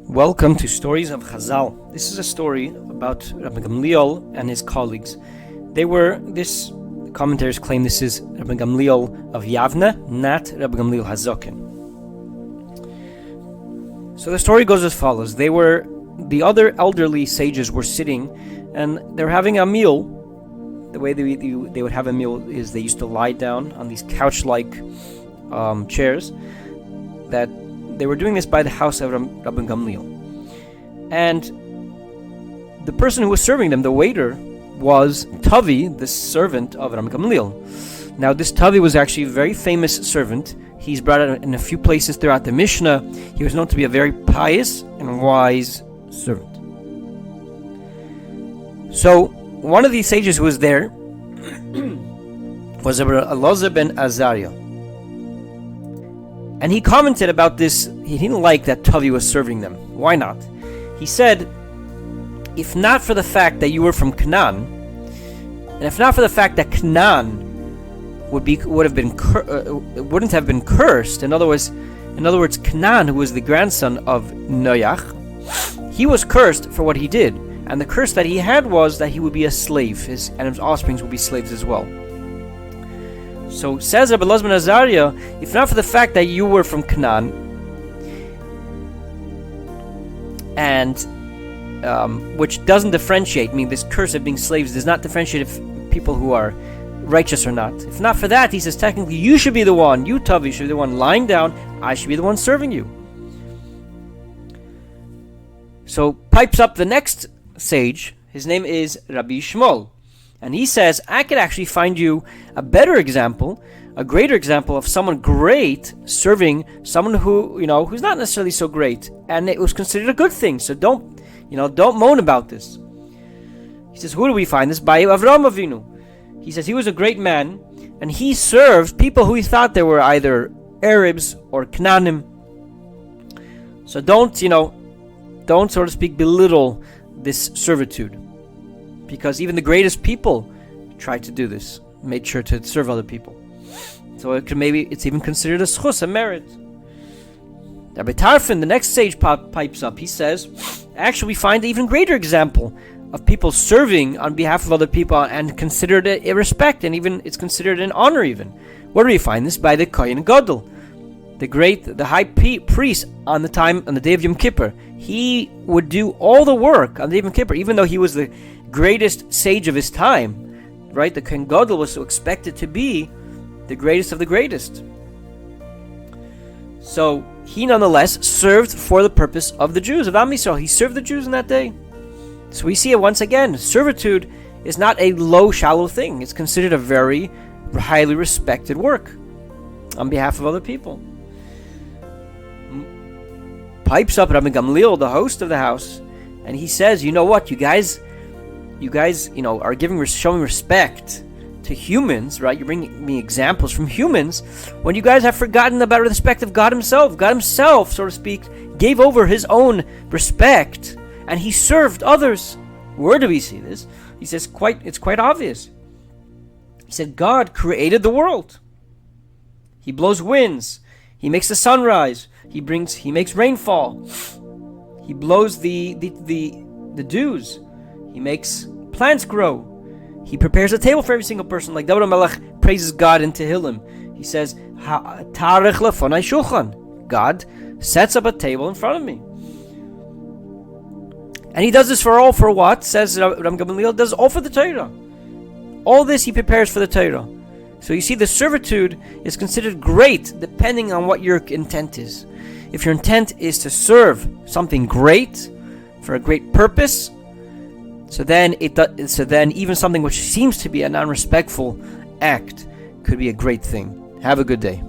Welcome to Stories of Chazal. This is a story about Rabbi Gamliel and his colleagues. Commentators claim this is Rabbi Gamliel of Yavne, not Rabbi Gamliel Hazokin. So the story goes as follows. The other elderly sages were sitting and they were having a meal. The way they would have a meal is they used to lie down on these couch-like chairs. That they were doing this by the house of Rabbi Gamliel. And the person who was serving them, the waiter, was Tavi, the servant of Rabbi Gamliel. Now this Tavi was actually a very famous servant. He's brought out in a few places throughout the Mishnah. He was known to be a very pious and wise servant. So one of these sages who was there was Elazar ben Azariah. And he commented about this. He didn't like that Tavi was serving them. Why not? He said, if not for the fact that you were from Canaan, and if not for the fact that Canaan wouldn't have been cursed. In other words, Canaan, who was the grandson of Noach, he was cursed for what he did, and the curse that he had was that he would be a slave, and his offspring would be slaves as well. So says Rabbi Elazar ben Azariah, if not for the fact that you were from Canaan, and which doesn't differentiate, I mean, this curse of being slaves does not differentiate if people who are righteous or not. If not for that, he says, technically, you should be the one, you Tavi should be the one lying down, I should be the one serving you. So pipes up the next sage, his name is Rabbi Shmuel. And he says, I could actually find you a better example, a greater example of someone great serving someone who, who's not necessarily so great. And it was considered a good thing. So don't moan about this. He says, who do we find this? By Avraham Avinu. He says he was a great man, and he served people who he thought they were either Arabs or Canaanim. So don't, so to speak, belittle this servitude. Because even the greatest people tried to do this, made sure to serve other people. So it's even considered a schus, a merit. Rabbi Tarfon, the next sage, pipes up. He says, actually, we find an even greater example of people serving on behalf of other people and considered it a respect, and even it's considered an honor even. Where do we find this? By the Kohen Gadol, the high priest on the day of Yom Kippur. He would do all the work on the day of Yom Kippur, even though he was the greatest sage of his time, right? The Kohen Gadol was expected to be the greatest of the greatest. So he nonetheless served for the purpose of the Jews, of Am Yisrael. He served the Jews in that day. So we see it once again. Servitude is not a low, shallow thing. It's considered a very highly respected work on behalf of other people. Pipes up Rabbi Gamliel, the host of the house, and he says, you know what, you guys, are showing respect to humans, right? You're bringing me examples from humans when you guys have forgotten about the respect of God Himself. God Himself, so to speak, gave over His own respect, and He served others. Where do we see this? He says, it's quite obvious. He said, God created the world. He blows winds. He makes the sun rise. He makes rainfall. He blows the dews. He makes plants grow. He prepares a table for every single person. Like David HaMelech praises God in Tehillim. He says, Tarech lefonai shulchan. God sets up a table in front of me. And He does this for what? Says Rabbi Gamliel, does all for the Torah. All this He prepares for the Torah. So you see, the servitude is considered great depending on what your intent is. If your intent is to serve something great for a great purpose, so then even something which seems to be a non-respectful act could be a great thing. Have a good day.